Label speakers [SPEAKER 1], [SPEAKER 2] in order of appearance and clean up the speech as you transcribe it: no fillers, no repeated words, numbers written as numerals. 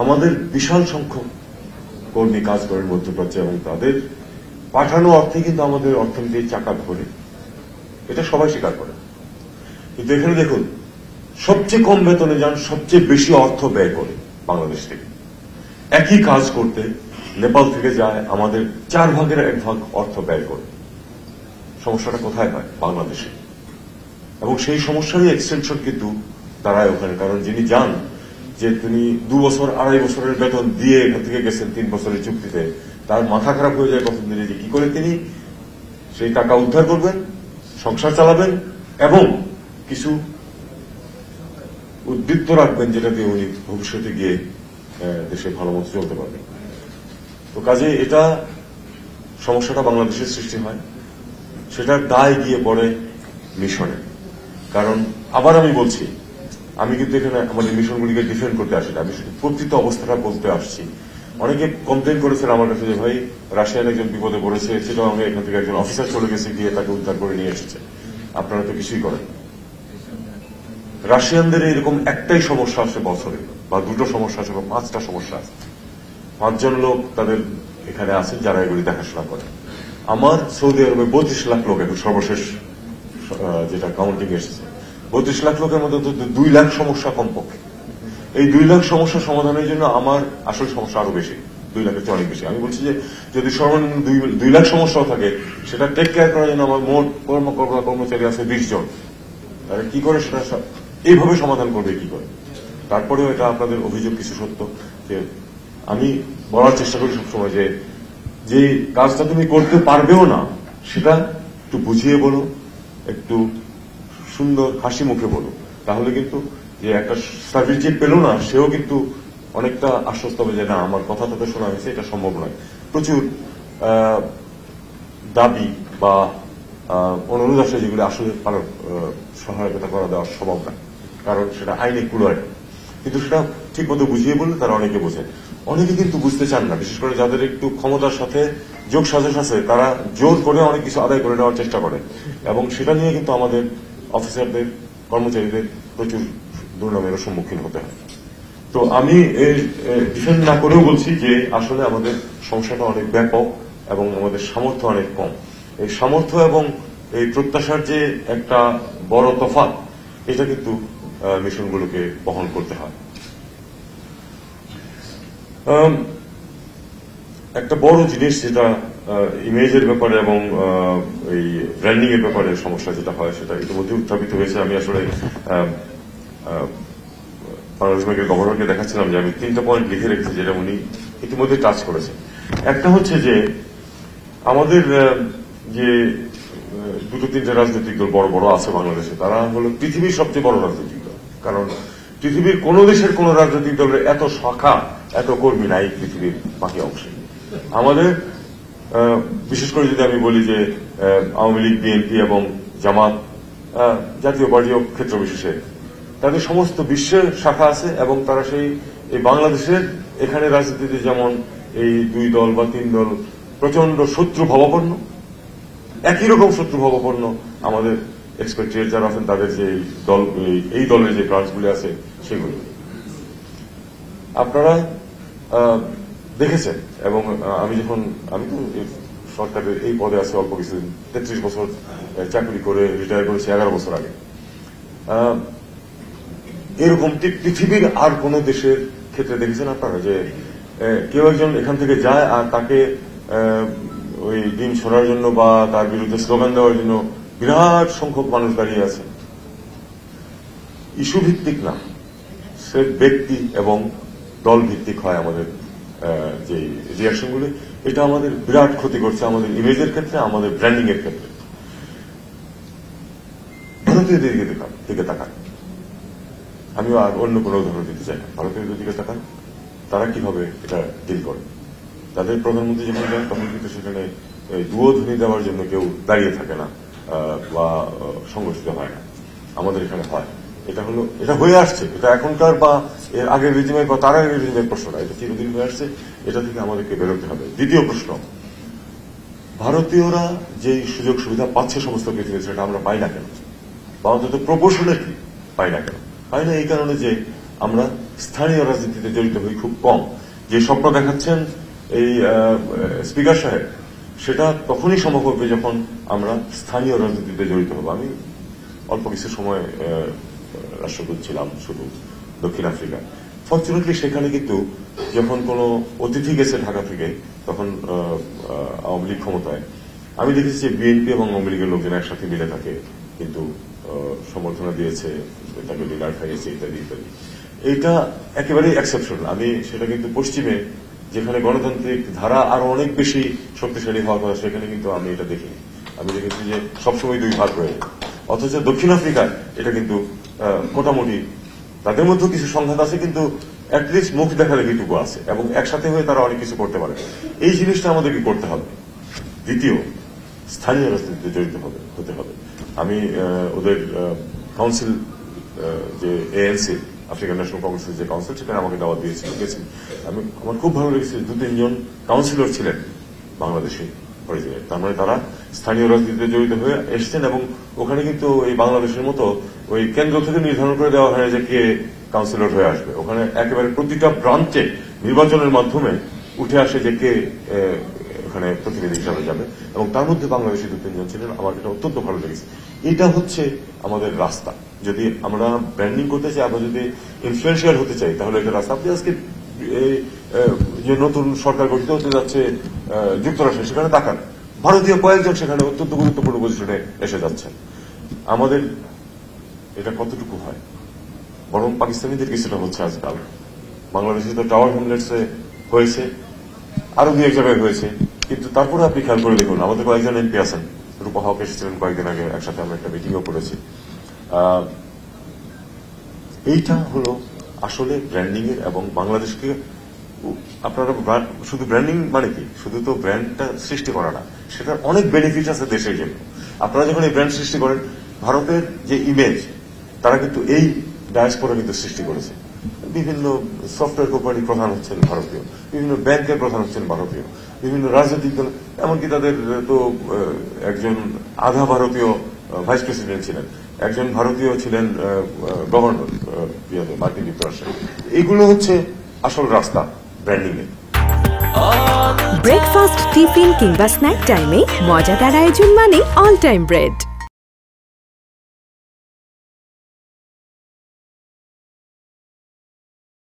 [SPEAKER 1] আমাদের বিশাল সংখ্যক কর্মী কাজ করেন মধ্যপ্রাচ্যে এবং তাদের পাঠানো অর্থে কিন্তু আমাদের অর্থনীতির চাকা ধরে, এটা সবাই স্বীকার করে। কিন্তু এখানে দেখুন, সবচেয়ে কম বেতনে যান, সবচেয়ে বেশি অর্থ ব্যয় করে বাংলাদেশ থেকে। একই কাজ করতে নেপাল থেকে যায় আমাদের 1/4 অর্থ ব্যয় করে। সমস্যাটা কোথায় হয়? বাংলাদেশে। এবং সেই সমস্যারই এক্সটেনশন কিন্তু দাঁড়ায় ওখানে। কারণ যিনি যান, যে তিনি 2 বছর 2.5 বছরের বেতন দিয়ে এখান থেকে গেছেন 3 বছরের চুক্তিতে, তার মাথা খারাপ হয়ে যায় প্রথম দিনে যে কি করে তিনি সেই টাকা উদ্ধার করবেন, সংসার চালাবেন এবং কিছু উদ্বৃত্ত রাখবেন যেটা দিয়ে উনি ভবিষ্যতে গিয়ে দেশে ভালো মতো চলতে পারবেন। তো কাজে এটা সমস্যাটা বাংলাদেশের সৃষ্টি হয়, সেটার দায় গিয়ে পড়ে মিশনে। কারণ আবার আমি বলছি, আমি কিন্তু এখানে আমাদের মিশনগুলিকে ডিফেন্ড করতে আসি না, আমি শুধু প্রকৃত অবস্থাটা বলতে আসছি। অনেকে কমপ্লেন করেছেন আমার কাছে যে ভাই, রাশিয়ান একজন বিপদে পড়েছে, সেটাও আমি এখান থেকে একজন অফিসার চলে গেছে, গিয়ে তাকে উদ্ধার করে নিয়ে এসেছে, আপনারা তো কিছুই করেন। রাশিয়ানদের এরকম একটাই সমস্যা আছে বছরে, বা 2টো সমস্যা আছে, বা 5টা সমস্যা আছে। 5 জন লোক তাদের এখানে আছেন যারা এগুলি দেখাশোনা করে। আমার সৌদি আরবে 32 লাখ লোক, এখন সর্বশেষ যেটা কাউন্টিং এসেছে, 32 লাখ লোকের মধ্যে 2 লাখ সমস্যা কমপক্ষে। এই 2 লাখ সমস্যা সমাধানের জন্য আমার আসল সমস্যা আরো বেশি, 2 লাখের চেয়ে অনেক বেশি। আমি বলছি যে যদি সর্বনিম্ন 2 লাখ সমস্যাও থাকে, সেটা টেক কেয়ার করার জন্য আমার মোট কর্মচারী আছে 20 জন। তারা কি করে সেটা এইভাবে সমাধান করবে কি করে? তারপরেও এটা আপনাদের অভিযোগ কিছু সত্য, যে আমি বলার চেষ্টা করি সবসময় যে কাজটা তুমি করতে পারবেও না, সেটা একটু বুঝিয়ে বলো, একটু সুন্দর হাসি মুখে বলো, তাহলে কিন্তু যে একটা সার্ভিস যে পেল না, সেও কিন্তু অনেকটা আশ্বস্ত হবে যে না, আমার কথা তাতে শোনা হয়েছে, এটা সম্ভব নয়। প্রচুর দাবি বা অনুরোধ আসে যেগুলো আসলে সহায়তা করা দেওয়া সম্ভব না, কারণ সেটা আইনে কুলায়। কিন্তু সেটা ঠিক মতো বুঝিয়ে বললে তারা অনেকে বোঝে। অনেকে কিন্তু বুঝতে চান না, বিশেষ করে যাদের একটু ক্ষমতার সাথে যোগ সাজস আছে, তারা জোর করে অনেক কিছু আদায় করে নেওয়ার চেষ্টা করে, এবং সেটা নিয়ে কিন্তু আমাদের অফিসারদের, কর্মচারীদের প্রচুর দুর্নামের সম্মুখীন হতে হয়। তো আমি ডিফেন্ড না করেও বলছি যে আসলে আমাদের সমস্যাটা অনেক ব্যাপক এবং আমাদের সামর্থ্য অনেক কম। এই সামর্থ্য এবং এই প্রত্যাশার যে একটা বড় তফাৎ, এটা কিন্তু মিশনগুলোকে বহন করতে হয়। একটা বড় জিনিস যেটা ইমেজের ব্যাপারে এবং এই ব্র্যান্ডিং এর ব্যাপারে সমস্যা যেটা হয়, সেটা ইতিমধ্যে উত্থাপিত হয়েছে। আমি আসলে বাংলাদেশ ব্যাংকের গভর্নরকে দেখাচ্ছিলাম যে আমি 3টা পয়েন্ট লিখে রেখেছি, যেটা উনি ইতিমধ্যে টাচ করেছেন। একটা হচ্ছে যে আমাদের যে 2-3টা রাজনৈতিক দল বড় বড় আছে বাংলাদেশে, তারা হলো পৃথিবীর সবচেয়ে বড় রাজনৈতিক দল। কারণ পৃথিবীর কোন দেশের কোন রাজনৈতিক দলের এত শাখা, এত কর্মী নাই পৃথিবীর বাকি অংশে। আমাদের বিশেষ করে যদি আমি বলি যে আওয়ামী লীগ, বিএনপি এবং জামাত, জাতীয় পার্টিও ক্ষেত্র বিশেষে, তাদের সমস্ত বিশ্বের শাখা আছে, এবং তারা এই বাংলাদেশের এখানে রাজনীতিতে যেমন এই 2 দল বা 3 দল প্রচন্ড শত্রু ভাবাপন্ন, একই রকম শত্রু ভাবাপন্ন আমাদের এক্সপেক্টেড যারা আছেন, তাদের যে দল, এই দলের যে ব্রাঞ্চগুলি আছে সেগুলো আপনারা দেখেছেন। এবং আমি তো সরকারের এই পদে আছি অল্প কিছুদিন, 33 বছর চাকরি করে রিটায়ার করেছি 11 বছর আগে। এরকম পৃথিবীর আর কোন দেশের ক্ষেত্রে দেখেছেন আপনারা যে কেউ একজন এখান থেকে যায় আর তাকে ওই দিন সরার জন্য বা তার বিরুদ্ধে স্লোগান দেওয়ার জন্য বিরাট সংখ্যক মানুষ দাঁড়িয়ে আছে? ইস্যু ভিত্তিক না, সে ব্যক্তি এবং দল ভিত্তিক হয় আমাদের যে রিয়াকশনগুলি। এটা আমাদের বিরাট ক্ষতি করছে আমাদের ইমেজের ক্ষেত্রে, আমাদের ব্র্যান্ডিং এর ক্ষেত্রে। ভারতীয়দের দিকে তাকান, আমিও আর অন্য কোনো উদাহরণ দিতে চাই না। ভারতীয়দের দিকে তাকান, তারা কিভাবে এটা ডিল করে। তাদের প্রধানমন্ত্রী যখন যান, তখন কিন্তু সেখানে দুয়োধ্বনি দেওয়ার জন্য কেউ দাঁড়িয়ে থাকে না বা সংগঠিত হয় না। আমাদের এখানে হয়। এটা হয়ে আসছে। এটা এখনকার বা এর আগের রিজিমের বা তার আগের রিজিমের প্রশ্ন না, এটা চিরদিন হয়ে আসছে। এটা থেকে আমাদেরকে বেরোতে হবে। দ্বিতীয় প্রশ্ন, ভারতীয়রা যে সুযোগ সুবিধা পাচ্ছে সমস্ত পৃথিবীতে, সেটা আমরা পাই না কেন? বা অন্তত প্রপোর্শনেটলি পাই না কেন? পাই না এই কারণে যে আমরা স্থানীয় রাজনীতিতে জড়িত হই খুব কম। যে স্বপ্ন দেখাচ্ছেন এই স্পিকার সাহেব, সেটা তখনই সম্ভব হবে যখন আমরা স্থানীয় রাজনীতিতে জড়িত হব। আমি অল্প কিছু সময় রাষ্ট্রদূত ছিলাম শুধু দক্ষিণ আফ্রিকা। ফরচুনেটলি সেখানে কিন্তু যখন কোনো অতিথি গেছে ঢাকা থেকে, তখন আওয়ামী লীগ ক্ষমতায়, আমি দেখেছি যে বিএনপি এবং আওয়ামী লীগের লোকজন একসাথে মিলে তাকে কিন্তু সম্বর্ধনা দিয়েছে, তাকে ডিনার খাইয়েছে, ইত্যাদি ইত্যাদি। এইটা একেবারেই এক্সেপশনাল। আমি সেটা কিন্তু পশ্চিমে, যেখানে গণতান্ত্রিক ধারা আরো অনেক বেশি শক্তিশালী হওয়ার কথা, সেখানে কিন্তু আমি এটা দেখিনি। আমি দেখেছি যে সবসময় দুই ভাগ রয়েছে। অথচ দক্ষিণ আফ্রিকায় এটা কিন্তু মোটামুটি, তাদের মধ্যেও কিছু সংঘাত আছে, কিন্তু অ্যাটলিস্ট মুখ দেখাদেখিটুকু আছে এবং একসাথে হয়ে তারা অনেক কিছু করতে পারে। এই জিনিসটা আমাদেরকে করতে হবে। দ্বিতীয়, স্থানীয় রাজনীতিতে জড়িত হতে হবে। আমি ওদের কাউন্সিল, যে এএনসি, আফ্রিকান ন্যাশনাল কংগ্রেসের যে কাউন্সিল, সেখানে আমাকে দাওয়াত দিয়েছিল, গেছি। আমার খুব ভালো লেগেছে, 2-3 জন কাউন্সিলর ছিলেন বাংলাদেশি অরিজিনের। তার মানে তারা স্থানীয় রাজনীতিতে জড়িত হয়ে এসছেন, এবং ওখানে কিন্তু এই বাংলাদেশের মতো ওই কেন্দ্র থেকে নির্ধারণ করে দেওয়া হয় যে কে কাউন্সিলর হয়ে আসবে। ওখানে একেবারে প্রতিটা ব্রাঞ্চে নির্বাচনের মাধ্যমে উঠে আসে যে কে ওখানে প্রতিনিধি হিসাবে যাবে, এবং তার মধ্যে বাংলাদেশি 2-3 জন ছিলেন। আমার এটা অত্যন্ত ভালো লেগেছে। এটা হচ্ছে আমাদের রাস্তা। যদি আমরা ব্র্যান্ডিং করতে চাই, আমরা যদি ইনফ্লুয়েন্সিয়াল হতে চাই, তাহলে এটা রাস্তা। আপনি আজকে যে নতুন সরকার গঠিত হতে যাচ্ছে যুক্তরাষ্ট্রে, সেখানে তাকান, ভারতীয় কয়েকজন সেখানে অত্যন্ত গুরুত্বপূর্ণ পজিশনে এসে যাচ্ছেন। আমাদের এটা কতটুকু হয়? বরং পাকিস্তানিদের কিছুটা হচ্ছে আজকাল। বাংলাদেশে তো টাওয়ার হ্যামলেটসে হয়েছে, আরো 2-1 জায়গায় হয়েছে, কিন্তু তারপরে আপনি খেয়াল করে দেখুন, আমাদের কয়েকজন এমপি আছেন, রূপা হক এসেছিলেন কয়েকদিন আগে, একসাথে আমরা একটা মিটিংও করেছি। এইটা হলো আসলে ব্র্যান্ডিং এর, এবং বাংলাদেশকে আপনারা শুধু ব্র্যান্ডিং মানে কি, শুধু তো ব্র্যান্ডটা সৃষ্টি করা না, সেটার অনেক বেনিফিট আছে দেশের জন্য। আপনারা যখন এই ব্র্যান্ড সৃষ্টি করেন, ভারতের যে ইমেজ, তারা কিন্তু এই ডায়াসপোরা কিন্তু সৃষ্টি করেছে। বিভিন্ন সফটওয়্যার কোম্পানির প্রধান হচ্ছেন ভারতীয়, বিভিন্ন ব্যাংকের প্রধান হচ্ছেন ভারতীয়, বিভিন্ন রাজনৈতিক দল, এমনকি তাদের তো একজন আধা ভারতীয় ভাইস প্রেসিডেন্ট ছিলেন, একজন ভারতীয় ছিলেন গভর্নর মার্কিন যুক্তরাষ্ট্রে। এগুলো হচ্ছে আসল রাস্তা ব্র্যান্ডিং এর।
[SPEAKER 2] ব্রেকফাস্ট, টিফিন কিংবা স্ন্যাক টাইমে মজাদার আয়োজন মানে অল টাইম ব্রেড।